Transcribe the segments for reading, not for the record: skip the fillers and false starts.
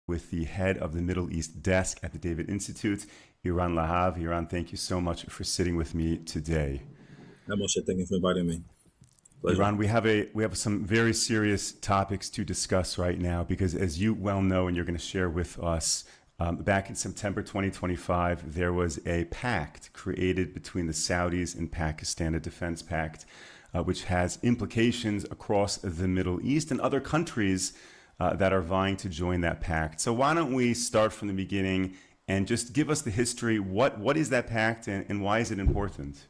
with the head of the Middle East desk at the David Institute, Iran Lahav. Iran, thank you so much for sitting with me today. Hi, Moshe. Thank you for inviting me. Pleasure. Iran, we have some very serious topics to discuss right now because, as you well know, and you're going to share with us, back in September 2025, there was a pact created between the Saudis and Pakistan, a defense pact, which has implications across the Middle East and other countries that are vying to join that pact. So why don't we start from the beginning and just give us the history? What is that pact, and why is it important?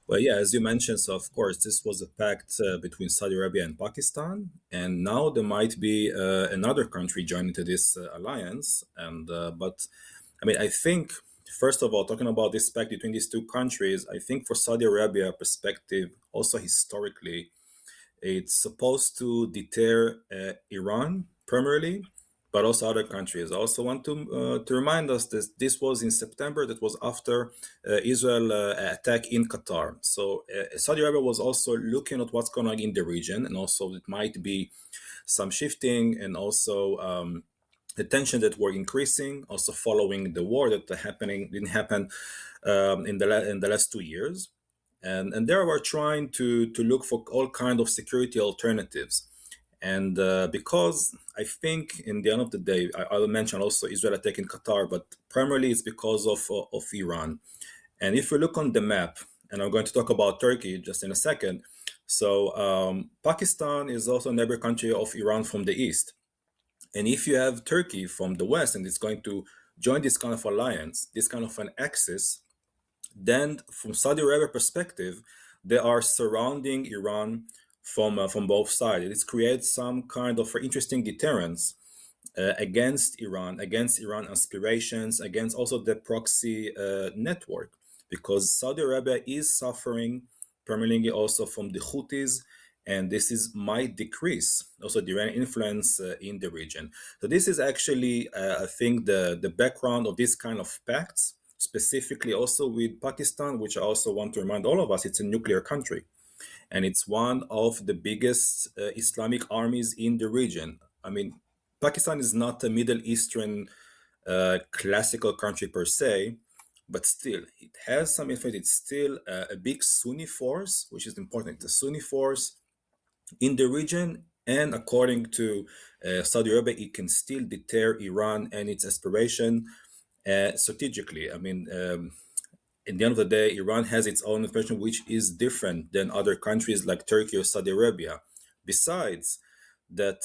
Well, yeah, as you mentioned, so of course, this was a pact between Saudi Arabia and Pakistan, and now there might be another country joining to this alliance. But I mean, I think first of all, talking about this pact between these two countries, I think for Saudi Arabia perspective, also historically, it's supposed to deter Iran primarily, but also other countries. I also want to remind us that this was in September. That was after Israel attack in Qatar. So Saudi Arabia was also looking at what's going on in the region, and also it might be some shifting, and also the tension that were increasing, also following the war that happening didn't happen in the last 2 years, and there we're trying to look for all kind of security alternatives. And because I think in the end of the day, I will mention also Israel attacking Qatar, but primarily it's because of Iran. And if we look on the map, and I'm going to talk about Turkey just in a second. So Pakistan is also a neighbor country of Iran from the east. And if you have Turkey from the west and it's going to join this kind of alliance, this kind of an axis, then from Saudi Arabia perspective, they are surrounding Iran from both sides. It creates some kind of interesting deterrence against Iran aspirations, against also the proxy network, because Saudi Arabia is suffering primarily also from the Houthis, and this is might decrease also the Iranian influence in the region. So this is actually, I think, the background of this kind of pacts, specifically also with Pakistan, which I also want to remind all of us, it's a nuclear country, and it's one of the biggest Islamic armies in the region. I mean, Pakistan is not a Middle Eastern classical country per se, but still, it has some influence. It's still a big Sunni force, which is important. It's a Sunni force in the region, and according to Saudi Arabia, it can still deter Iran and its aspiration strategically. I mean, in the end of the day, Iran has its own information, which is different than other countries like Turkey or Saudi Arabia. Besides that,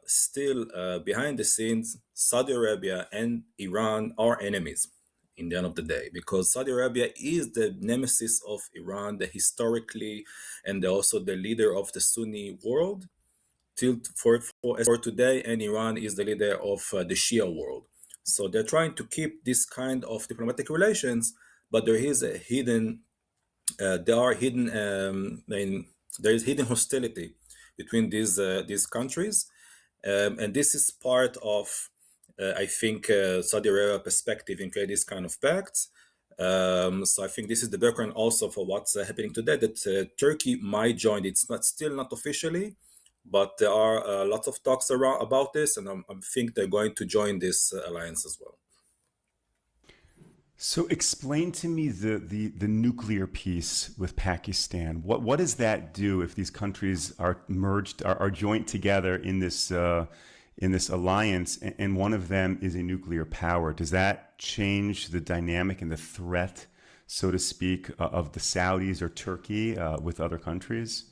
still behind the scenes, Saudi Arabia and Iran are enemies in the end of the day, because Saudi Arabia is the nemesis of Iran, the historically, and also the leader of the Sunni world till for today, and Iran is the leader of the Shia world. So they're trying to keep this kind of diplomatic relations, but there is a hidden, there are hidden, I mean, there is hidden hostility between these countries, and this is part of, I think, Saudi Arabia perspective in creating this kind of pacts. So I think this is the background also for what's happening today. That Turkey might join. It's not still not officially, but there are lots of talks around about this, and I think they're going to join this alliance as well. So explain to me the nuclear piece with Pakistan. What does that do if these countries are merged, are joined together in this alliance, and one of them is a nuclear power? Does that change the dynamic and the threat, so to speak, of the Saudis or Turkey with other countries?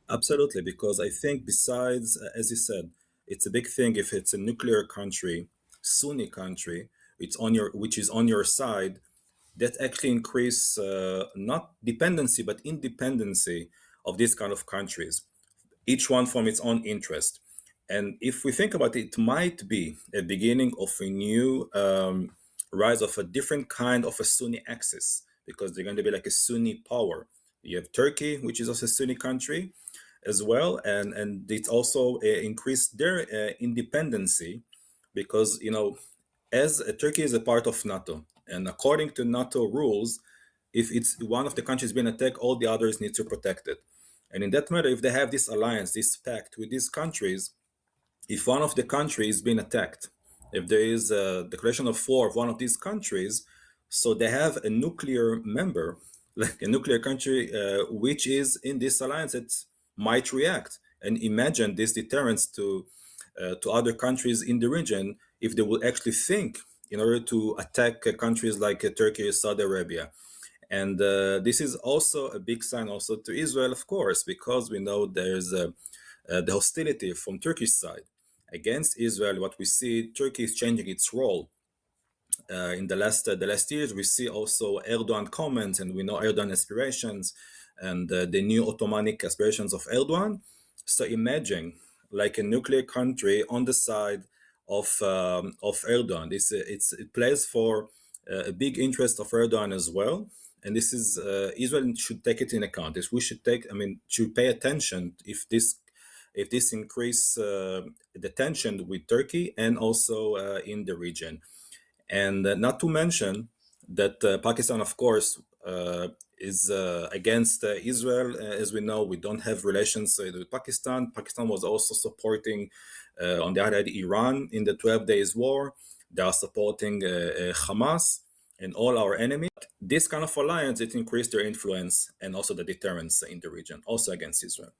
Absolutely, because I think besides, as you said, it's a big thing if it's a nuclear country, Sunni country, which is on your side, that actually increase not dependency but independency of these kind of countries, each one from its own interest. And if we think about it, it might be a beginning of a new rise of a different kind of a Sunni axis, because they're going to be like a Sunni power. You have Turkey, which is also a Sunni country as well, and it's also increased their independency, because as Turkey is a part of NATO, and according to NATO rules, if it's one of the countries being attacked, all the others need to protect it. And in that matter, if they have this alliance, this pact with these countries, if one of the countries is being attacked, if there is a declaration of war of one of these countries, so they have a nuclear member, like a nuclear country, which is in this alliance, it might react. And imagine this deterrence to other countries in the region if they will actually think in order to attack countries like Turkey or Saudi Arabia. And this is also a big sign also to Israel, of course, because we know there's the hostility from Turkish side against Israel. What we see, Turkey is changing its role. In the last years, we see also Erdogan comments, and we know Erdogan aspirations and the new Ottomanic aspirations of Erdogan. So imagine like a nuclear country on the side of Erdogan. It plays for a big interest of Erdogan as well, and this is Israel should take it in account. This we should take. I mean, should pay attention if this increase the tension with Turkey and also in the region. And not to mention that Pakistan, of course, is against Israel. As we know, we don't have relations with Pakistan. Pakistan was also supporting, on the other hand, Iran in the 12 Days War. They are supporting Hamas and all our enemies. This kind of alliance, it increased their influence and also the deterrence in the region, also against Israel.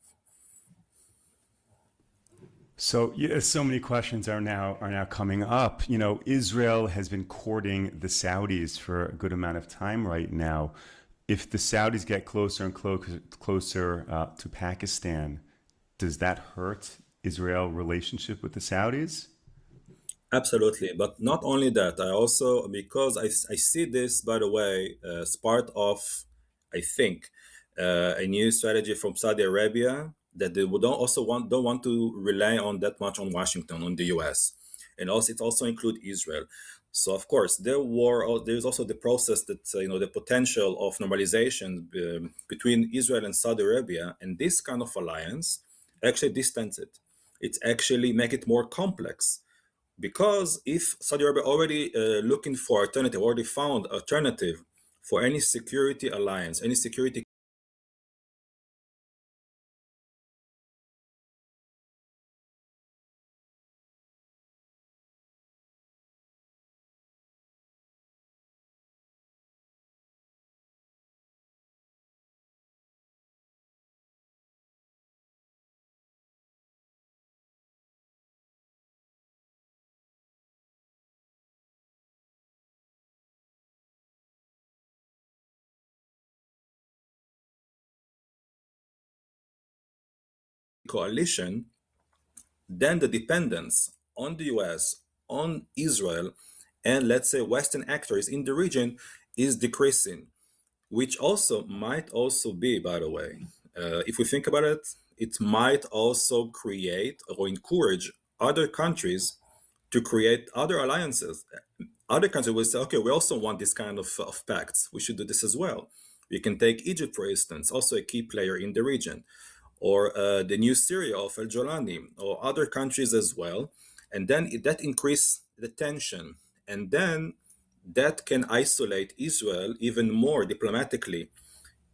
So, yeah, so many questions are now coming up. You know, Israel has been courting the Saudis for a good amount of time right now. If the Saudis get closer and closer to Pakistan, does that hurt Israel relationship with the Saudis? Absolutely, but not only that, I also, because I see this, by the way, as part of, I think, a new strategy from Saudi Arabia, that they would don't want to rely on that much on Washington, on the US, and also it also include Israel. So of course there's also the process that the potential of normalization between Israel and Saudi Arabia, and this kind of alliance actually distance it. It actually make it more complex, because if Saudi Arabia already looking for alternative, already found alternative for any security alliance, any security coalition, then the dependence on the US, on Israel, and let's say Western actors in the region is decreasing, which also might also be, by the way, if we think about it, it might also create or encourage other countries to create other alliances. Other countries will say, okay, we also want this kind of pacts. We should do this as well. We can take Egypt, for instance, also a key player in the region, or the new Syria of Al Jolani, or other countries as well. And then that increase the tension. And then that can isolate Israel even more diplomatically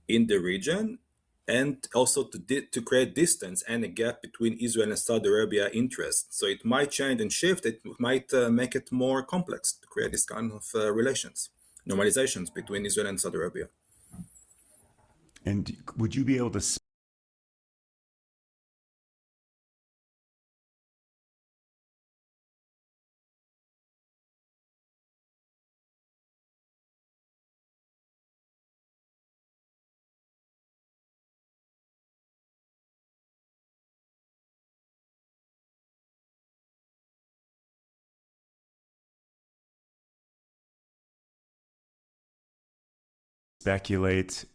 in the region, and also to create distance and a gap between Israel and Saudi Arabia interests. So it might change and shift. It might make it more complex to create this kind of relations, normalizations between Israel and Saudi Arabia. And would you be able to speculate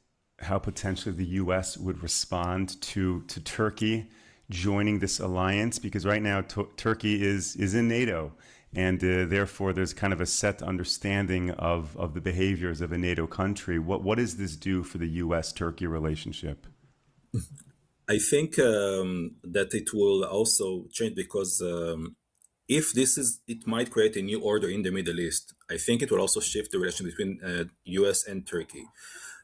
how potentially the U.S. would respond to Turkey joining this alliance? Because right now Turkey is in NATO, and therefore there's kind of a set understanding of the behaviors of a NATO country. What does this do for the U.S.-Turkey relationship? I think that it will also change, because if this is, it might create a new order in the Middle East. I think it will also shift the relation between US and Turkey.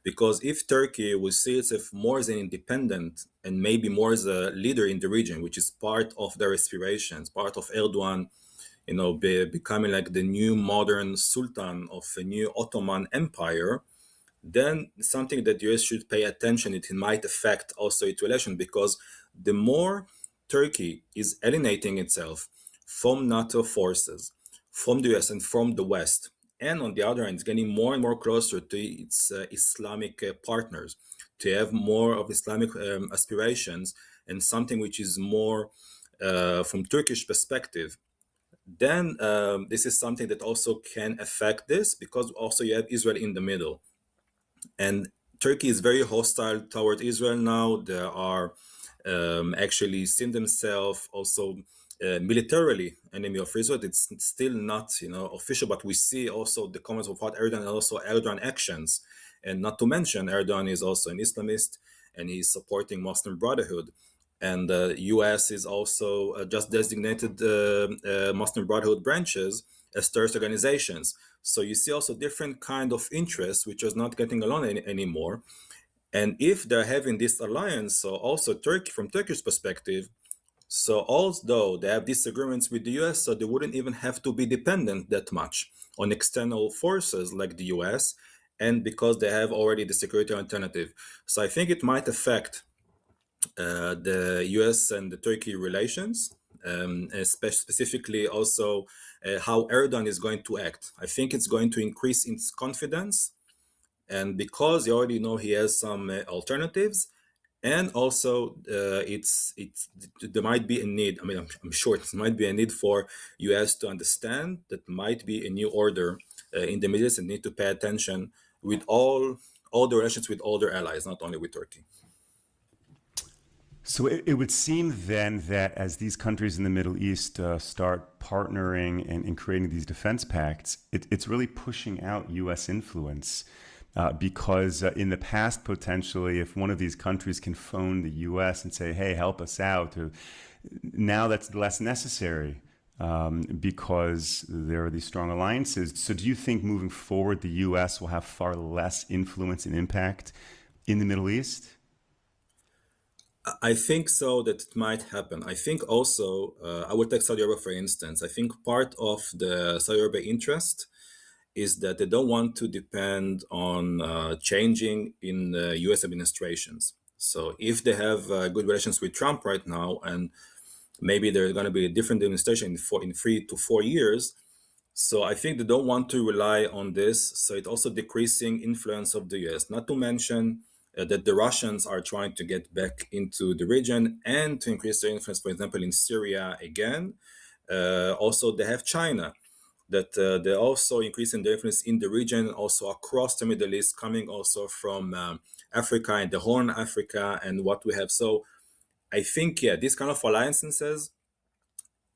Because if Turkey will see itself more as an independent and maybe more as a leader in the region, which is part of their aspirations, part of Erdogan, becoming like the new modern sultan of a new Ottoman empire, then something that the US should pay attention. It might affect also its relation, because the more Turkey is alienating itself from NATO forces, from the US and from the West, and on the other hand, it's getting more and more closer to its Islamic partners, to have more of Islamic aspirations and something which is more from Turkish perspective, then this is something that also can affect this, because also you have Israel in the middle. And Turkey is very hostile toward Israel now. They are actually seen themselves also militarily enemy of Israel. It's still not, official, but we see also the comments of what Erdogan and also Erdogan actions. And not to mention, Erdogan is also an Islamist, and he's supporting Muslim Brotherhood. And the U.S. is also just designated Muslim Brotherhood branches as terrorist organizations. So you see also different kind of interests which is not getting along anymore. And if they're having this alliance, so also Turkey, from Turkish perspective, so although they have disagreements with the US, so they wouldn't even have to be dependent that much on external forces like the US, and because they have already the security alternative. So I think it might affect the US and the Turkey relations, specifically also how Erdogan is going to act. I think it's going to increase its confidence, and because you already know he has some alternatives, and also there might be a need. I mean, I'm sure it might be a need for US to understand that might be a new order in the Middle East, and need to pay attention with all the relations with all their allies, not only with Turkey. So it would seem then that as these countries in the Middle East start partnering and creating these defense pacts, it's really pushing out U.S. influence. Because in the past, potentially, if one of these countries can phone the U.S. and say, hey, help us out, now that's less necessary because there are these strong alliances. So do you think moving forward, the U.S. will have far less influence and impact in the Middle East? I think so, that it might happen. I think also, I would take Saudi Arabia for instance. I think part of the Saudi Arabia interest is that they don't want to depend on changing in the US administrations. So if they have good relations with Trump right now, and maybe there's going to be a different administration in 3 to 4 years, so I think they don't want to rely on this. So it's also decreasing influence of the US. Not to mention that the Russians are trying to get back into the region and to increase their influence, for example, in Syria again. Also, they have China, that they're also increasing their influence in the region, also across the Middle East, coming also from Africa and the Horn Africa and what we have. So I think, these kind of alliances,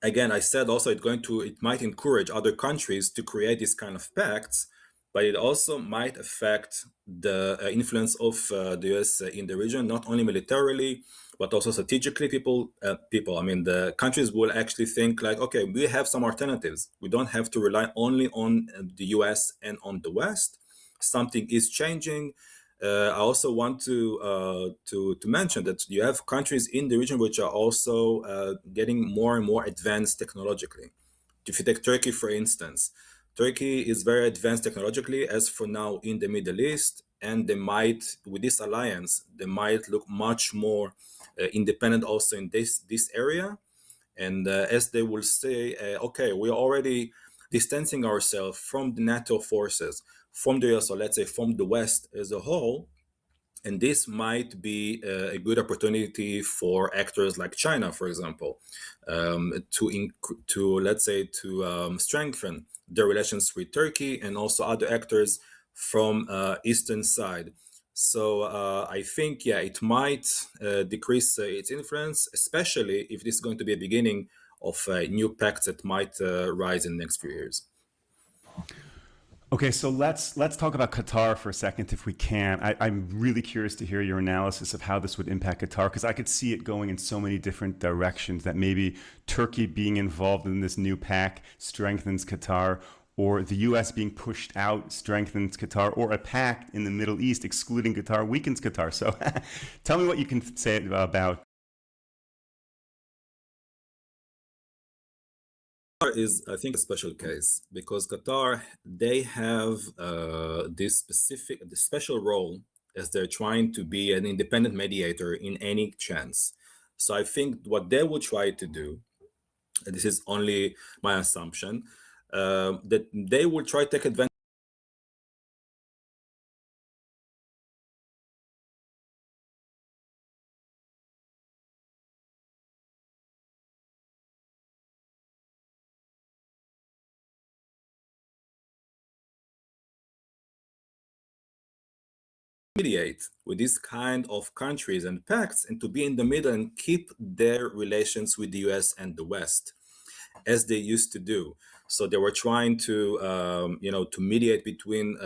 again, I said also it might encourage other countries to create these kind of pacts, but it also might affect the influence of the US in the region, not only militarily, but also strategically. The countries will actually think like, okay, we have some alternatives. We don't have to rely only on the US and on the West. Something is changing. I also want to mention that you have countries in the region which are also getting more and more advanced technologically. If you take Turkey, for instance, Turkey is very advanced technologically as for now in the Middle East, and they might, with this alliance, they might look much more independent also in this area. And as they will say, okay, we're already distancing ourselves from the NATO forces, from the US, or let's say from the West as a whole. And this might be a good opportunity for actors like China, for example, to strengthen their relations with Turkey and also other actors from eastern side. So I think, it might decrease its influence, especially if this is going to be a beginning of new pacts that might rise in the next few years. Okay, so let's talk about Qatar for a second, if we can. I'm really curious to hear your analysis of how this would impact Qatar, because I could see it going in so many different directions, that maybe Turkey being involved in this new pact strengthens Qatar, or the U.S. being pushed out strengthens Qatar, or a pact in the Middle East excluding Qatar weakens Qatar. So tell me what you can say about. Qatar is, I think, a special case because Qatar, they have the special role as they're trying to be an independent mediator in any chance. So I think what they will try to do, and this is only my assumption, that they will try to take advantage mediate with these kind of countries and pacts and to be in the middle and keep their relations with the US and the West as they used to do. So they were trying to, to mediate between